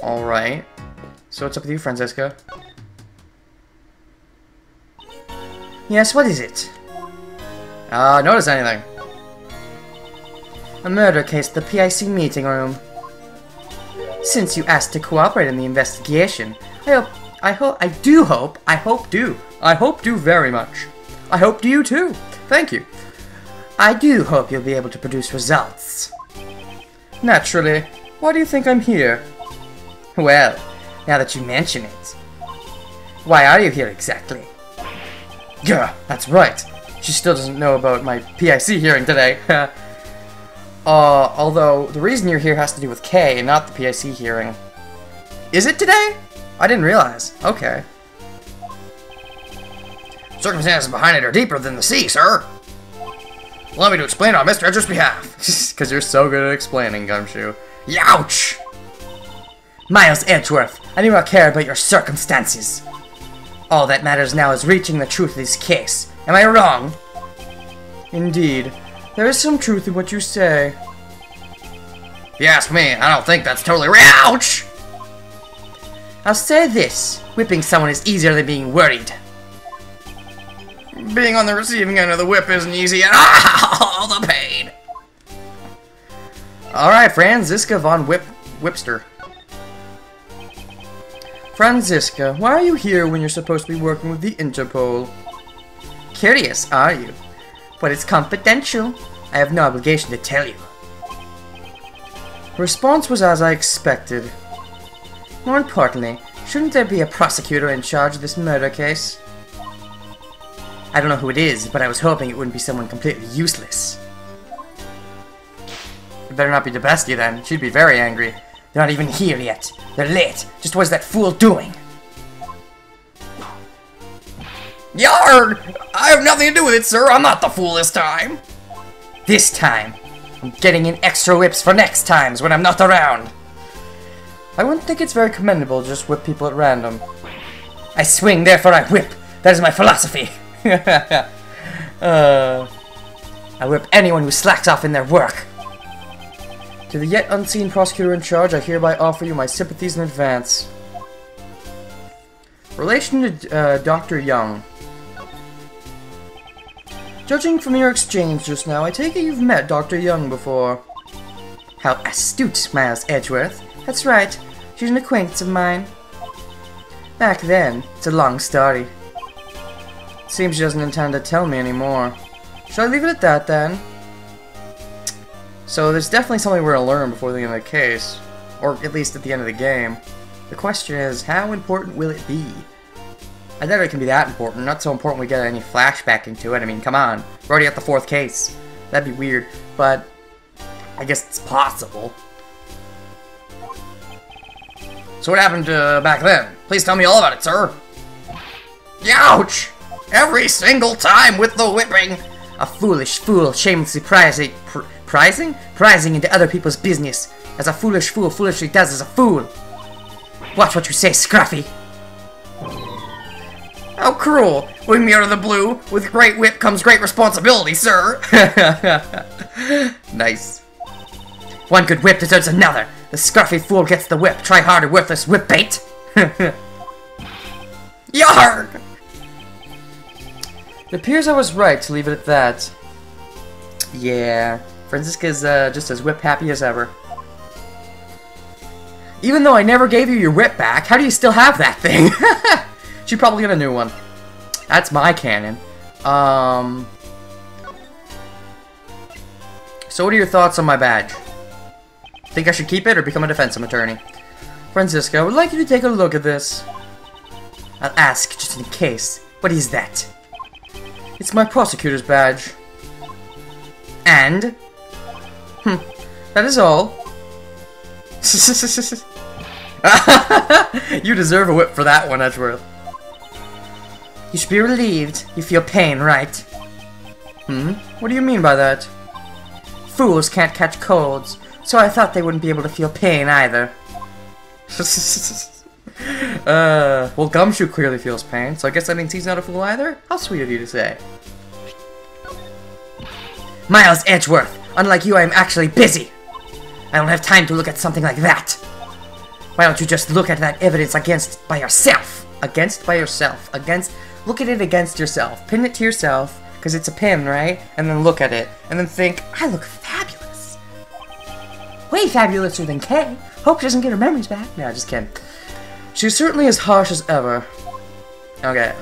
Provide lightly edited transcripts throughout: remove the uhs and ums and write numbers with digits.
Alright. So what's up with you, Franziska? Yes, what is it? Notice anything? A murder case at the PIC meeting room. Since you asked to cooperate in the investigation, I hope very much. I hope do you too. Thank you. I do hope you'll be able to produce results. Naturally. Why do you think I'm here? Well, now that you mention it. Why are you here exactly? Yeah, that's right. She still doesn't know about my PIC hearing today. Although, the reason you're here has to do with Kay and not the PIC hearing. Is it today? I didn't realize. Okay. Circumstances behind it are deeper than the sea, sir. Allow me to explain on Mr. Edgeworth's behalf. Because you're so good at explaining, Gumshoe. Youch! Miles Edgeworth, I do not care about your circumstances. All that matters now is reaching the truth of this case. Am I wrong? Indeed. There is some truth in what you say. If you ask me, I don't think that's totally real. Ouch! I'll say this. Whipping someone is easier than being worried. Being on the receiving end of the whip isn't easy at all. The pain. Alright, Franziska von Whipster. Franziska, why are you here when you're supposed to be working with the Interpol? Curious, are you? But it's confidential. I have no obligation to tell you. The response was as I expected. More importantly, shouldn't there be a prosecutor in charge of this murder case? I don't know who it is, but I was hoping it wouldn't be someone completely useless. It better not be Debesky then. She'd be very angry. They're not even here yet. They're late. Just what's that fool doing? Yarg! I have nothing to do with it, sir. I'm not the fool this time. This time. I'm getting in extra whips for next times when I'm not around. I wouldn't think it's very commendable to just whip people at random. I swing, therefore I whip. That is my philosophy. I whip anyone who slacks off in their work. To the yet unseen prosecutor in charge, I hereby offer you my sympathies in advance. Relation to Dr. Young. Judging from your exchange just now, I take it you've met Dr. Young before. How astute, Miles Edgeworth. That's right, she's an acquaintance of mine. Back then, it's a long story. Seems she doesn't intend to tell me anymore. Shall I leave it at that then? So there's definitely something we're gonna learn before the end of the case. Or at least at the end of the game. The question is, how important will it be? I doubt it can be that important. Not so important we get any flashback into it. I mean, come on. We're already at the 4th case. That'd be weird. But I guess it's possible. So what happened back then? Please tell me all about it, sir. Youch! Every single time with the whipping! A foolish fool shamelessly prying into other people's business, as a foolish fool foolishly does as a fool. Watch what you say, Scruffy. How cruel! When me out of the blue, with great whip comes great responsibility, sir! Nice. One good whip deserves another. The scruffy fool gets the whip. Try harder, worthless whip bait. Yarg! It appears I was right to leave it at that. Yeah, Franziska's just as whip happy as ever. Even though I never gave you your whip back, how do you still have that thing? She probably got a new one. That's my canon. So what are your thoughts on my badge? Think I should keep it or become a defensive attorney? Franziska, I would like you to take a look at this. I'll ask just in case. What is that? It's my prosecutor's badge. And? That is all. You deserve a whip for that one, Edgeworth. You should be relieved. You feel pain, right? What do you mean by that? Fools can't catch colds, so I thought they wouldn't be able to feel pain either. Well, Gumshoe clearly feels pain, so I guess that means he's not a fool either? How sweet of you to say. Miles Edgeworth! Unlike you, I am actually busy! I don't have time to look at something like that! Why don't you just look at that evidence by yourself? Look at it against yourself. Pin it to yourself, because it's a pin, right? And then look at it, and then think, I look fabulous. Way fabulouser than Kay. Hope she doesn't get her memories back. No, just kidding. She's certainly as harsh as ever. Okay,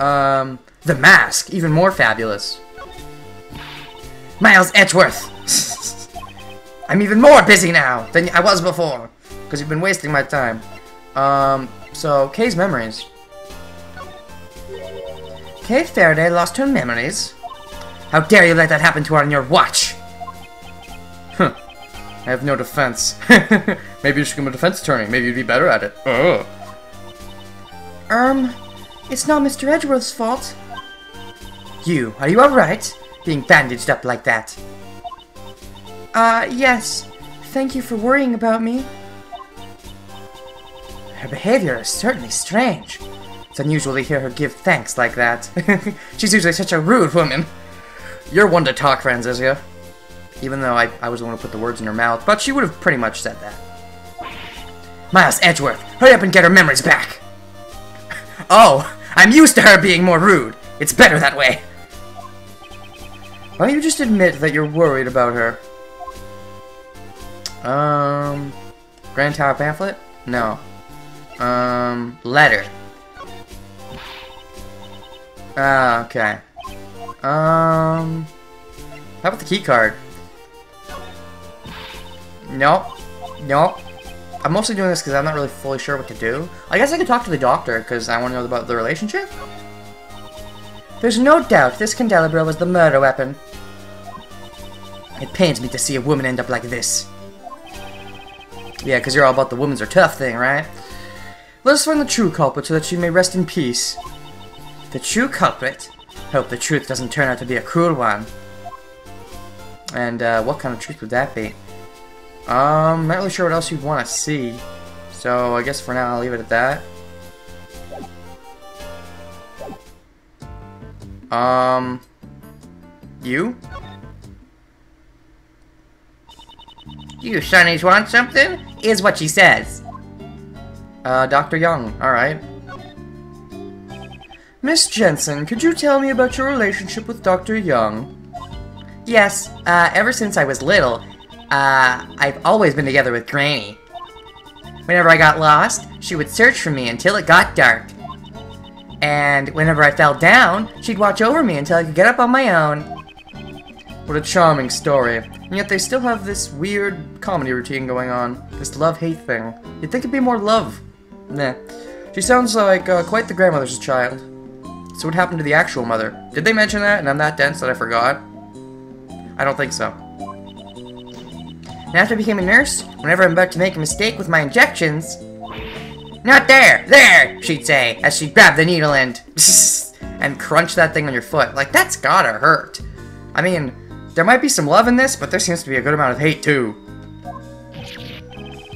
the mask, even more fabulous. Miles Edgeworth! I'm even more busy now than I was before, because you've been wasting my time. So, Kay's memories. Kay Faraday lost her memories? How dare you let that happen to her on your watch? Huh. I have no defense. Maybe you should become a defense attorney. Maybe you'd be better at it. Ugh. It's not Mr. Edgeworth's fault. Are you alright? Being bandaged up like that. Yes. Thank you for worrying about me. Her behavior is certainly strange. It's unusual to hear her give thanks like that. She's usually such a rude woman. You're one to talk, Franzisia. Even though I was the one who put the words in her mouth, but she would have pretty much said that. Miles Edgeworth, hurry up and get her memories back! Oh, I'm used to her being more rude. It's better that way. Why don't you just admit that you're worried about her? Grand Tower pamphlet? No. Letter. Okay. How about the key card? Nope. I'm mostly doing this because I'm not really fully sure what to do. I guess I could talk to the doctor because I want to know about the relationship. There's no doubt this candelabra was the murder weapon. It pains me to see a woman end up like this. Yeah, because you're all about the women's are tough thing, right? Let us find the true culprit so that she may rest in peace. The true culprit? Hope the truth doesn't turn out to be a cruel one. And, what kind of truth would that be? I'm not really sure what else you'd want to see. So, I guess for now I'll leave it at that. You? You sonnies want something? Is what she says. Dr. Young, alright. Miss Jensen, could you tell me about your relationship with Dr. Young? Yes, ever since I was little, I've always been together with Granny. Whenever I got lost, she would search for me until it got dark. And whenever I fell down, she'd watch over me until I could get up on my own. What a charming story. And yet they still have this weird comedy routine going on. This love-hate thing. You'd think it'd be more love. Nah. She sounds like quite the grandmother's child. So what happened to the actual mother? Did they mention that and I'm that dense that I forgot? I don't think so. And after I became a nurse, whenever I'm about to make a mistake with my injections... Not there! There! She'd say, as she'd grab the needle and... and crunch that thing on your foot. Like, that's gotta hurt. I mean, there might be some love in this, but there seems to be a good amount of hate, too.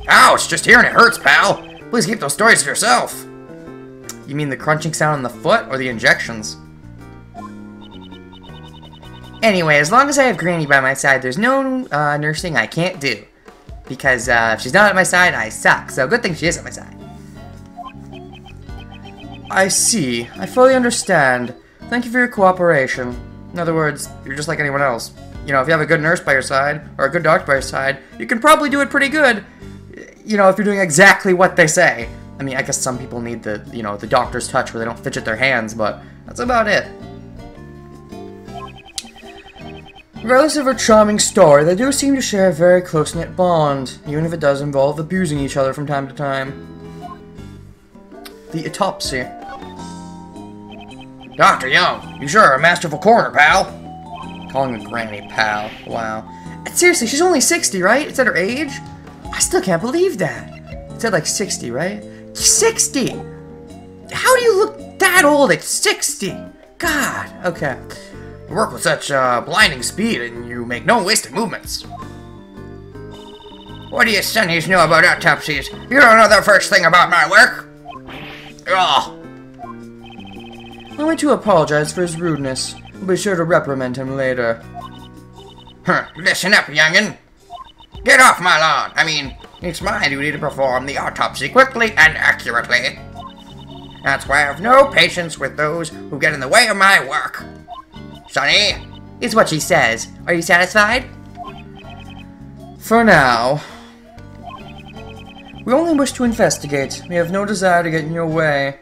Ouch! Just hearing it hurts, pal! Please keep those stories to yourself! You mean the crunching sound on the foot, or the injections? Anyway, as long as I have Granny by my side, there's no nursing I can't do. Because if she's not at my side, I suck. So good thing she is at my side. I see. I fully understand. Thank you for your cooperation. In other words, you're just like anyone else. You know, if you have a good nurse by your side, or a good doctor by your side, you can probably do it pretty good. You know, if you're doing exactly what they say. I mean, I guess some people need the, you know, the doctor's touch where they don't fidget their hands, but that's about it. Regardless of her charming story, they do seem to share a very close-knit bond, even if it does involve abusing each other from time to time. The autopsy. Dr. Young, you sure are a masterful coroner, pal. Calling the Granny pal. Wow. Seriously, she's only 60, right? It's at her age? I still can't believe that. It said like 60, right? 60! How do you look that old at 60? God, okay. You work with such blinding speed and you make no wasted movements. What do you sonnies know about autopsies? You don't know the first thing about my work? Ugh. I want to apologize for his rudeness. I'll be sure to reprimand him later. Huh, listen up, youngin'. Get off my lawn! I mean, it's my duty to perform the autopsy quickly and accurately. That's why I have no patience with those who get in the way of my work. Sonny? Is what she says. Are you satisfied? For now. We only wish to investigate. We have no desire to get in your way.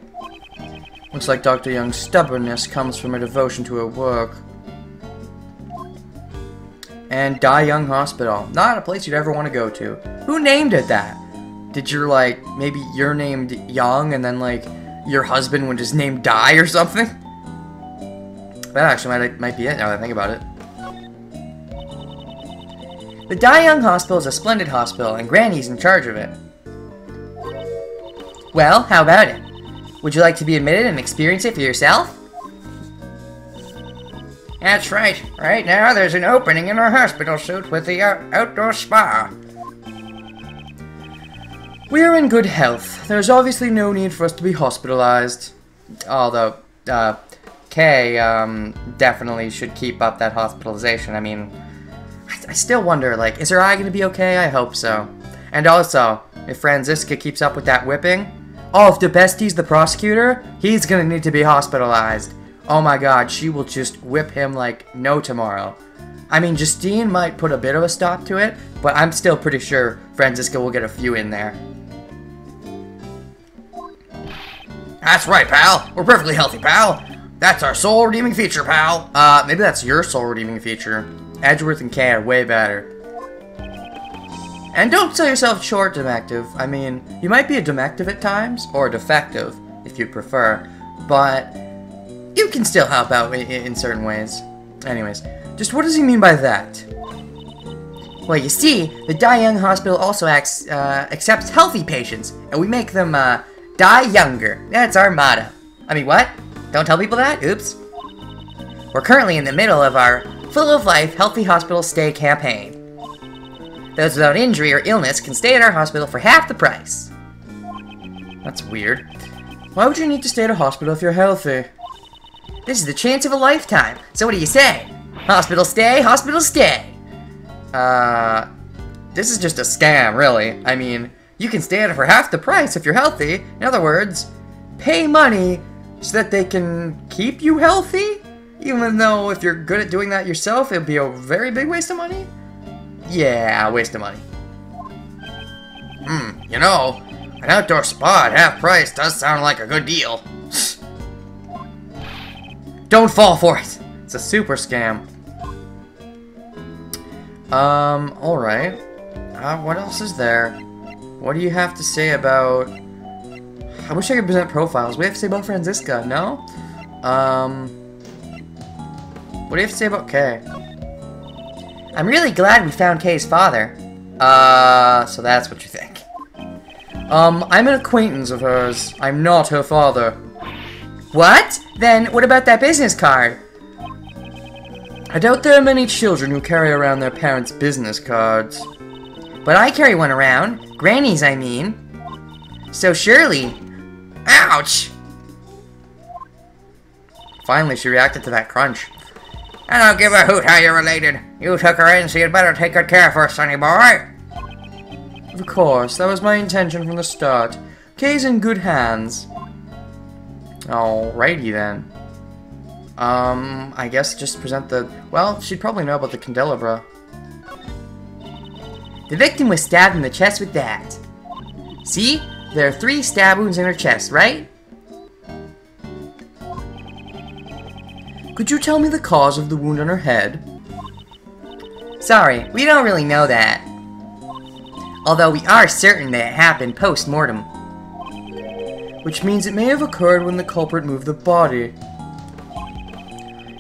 Looks like Dr. Young's stubbornness comes from her devotion to her work. And Die Young Hospital. Not a place you'd ever want to go to. Who named it that? Did your, like, maybe you're named Young and then, like, your husband was just named Die or something? That actually might be it now that I think about it. The Die Young Hospital is a splendid hospital, and Granny's in charge of it. Well, how about it? Would you like to be admitted and experience it for yourself? That's right. Right now, there's an opening in our hospital suite with the outdoor spa. We are in good health. There's obviously no need for us to be hospitalized. Although, Kay, definitely should keep up that hospitalization. I mean, I still wonder, like, is her eye gonna be okay? I hope so. And also, if Franziska keeps up with that whipping, if the bestie's the prosecutor, he's gonna need to be hospitalized. Oh my god, she will just whip him like no tomorrow. I mean, Justine might put a bit of a stop to it, but I'm still pretty sure Franziska will get a few in there. That's right, pal. We're perfectly healthy, pal. That's our soul redeeming feature, pal. Maybe that's your soul redeeming feature. Edgeworth and Kay are way better. And don't sell yourself short, Demective. I mean, you might be a Demective at times, or a defective, if you prefer, but you can still help out in certain ways. Anyways, just what does he mean by that? Well, you see, the Die Young Hospital also accepts healthy patients, and we make them die younger. That's our motto. I mean, what? Don't tell people that? Oops. We're currently in the middle of our Full of Life Healthy Hospital Stay campaign. Those without injury or illness can stay at our hospital for half the price. That's weird. Why would you need to stay at a hospital if you're healthy? This is the chance of a lifetime. So what do you say? Hospital stay, hospital stay. This is just a scam, really. I mean, you can stay at it for half the price if you're healthy. In other words, pay money so that they can keep you healthy? Even though if you're good at doing that yourself, it'd be a very big waste of money? Yeah, waste of money. You know, an outdoor spa at half price does sound like a good deal. Don't fall for it! It's a super scam. Alright. What else is there? What do you have to say about... I wish I could present profiles. What do you have to say about Franziska? No? What do you have to say about Kay? I'm really glad we found Kay's father. So that's what you think. I'm an acquaintance of hers. I'm not her father. What? Then what about that business card? I doubt there are many children who carry around their parents' business cards. But I carry one around. Granny's, I mean. So surely... Ouch! Finally, she reacted to that crunch. I don't give a hoot how you're related. You took her in, so you'd better take good care of her, sonny boy. Of course, that was my intention from the start. Kay's in good hands. Alrighty then. I guess just present the... Well, she'd probably know about the candelabra. The victim was stabbed in the chest with that. See? There are 3 stab wounds in her chest, right? Could you tell me the cause of the wound on her head? Sorry, we don't really know that. Although we are certain that it happened post-mortem. Which means it may have occurred when the culprit moved the body.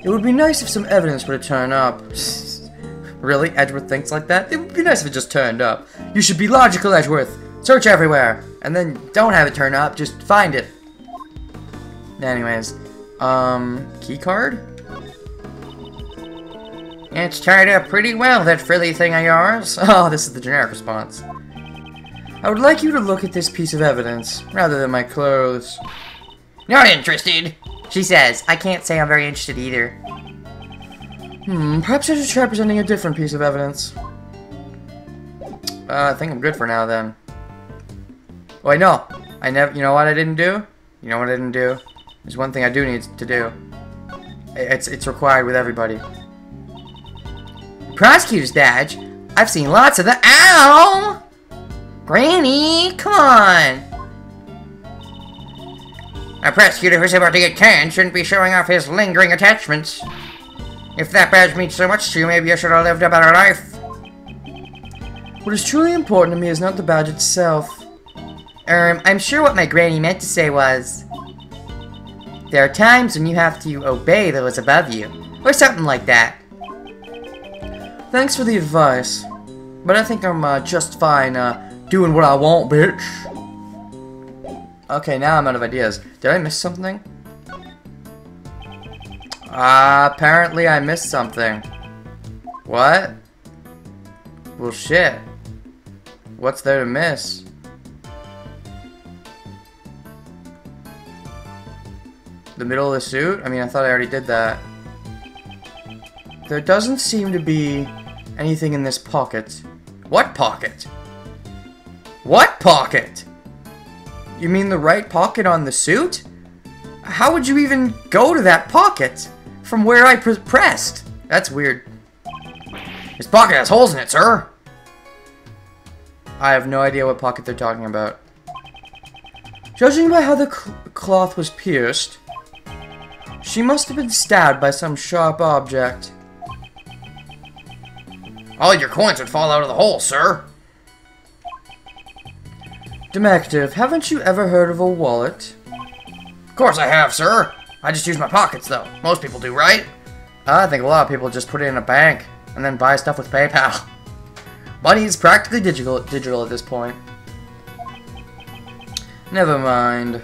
It would be nice if some evidence were to turn up. Really? Edgeworth thinks like that? It would be nice if it just turned up. You should be logical, Edgeworth. Search everywhere. And then don't have it turn up, just find it. Anyways. Key card? It's tied up pretty well, that frilly thing of yours. Oh, this is the generic response. I would like you to look at this piece of evidence, rather than my clothes. Not interested. She says. I can't say I'm very interested either. Perhaps I should try presenting a different piece of evidence. I think I'm good for now then. Wait, no. I never. You know what I didn't do? You know what I didn't do? There's one thing I do need to do. It's required with everybody. Prosecutor's badge? I've seen lots of the. Ow! Granny, come on! A prosecutor who's about to get canned shouldn't be showing off his lingering attachments. If that badge means so much to you, maybe you should have lived a better life. What is truly important to me is not the badge itself. I'm sure what my granny meant to say was... There are times when you have to obey those above you. Or something like that. Thanks for the advice. But I think I'm just fine doing what I want, bitch. Okay, now I'm out of ideas. Did I miss something? Apparently I missed something. What? Well, shit. What's there to miss? The middle of the suit? I mean, I thought I already did that. There doesn't seem to be anything in this pocket. What pocket? What pocket? You mean the right pocket on the suit? How would you even go to that pocket from where I pressed? That's weird. This pocket has holes in it, sir. I have no idea what pocket they're talking about. Judging by how the cloth was pierced, she must have been stabbed by some sharp object. All your coins would fall out of the hole, sir. Detective, haven't you ever heard of a wallet? Of course I have, sir. I just use my pockets, though. Most people do, right? I think a lot of people just put it in a bank and then buy stuff with PayPal. Money is practically digital at this point. Never mind.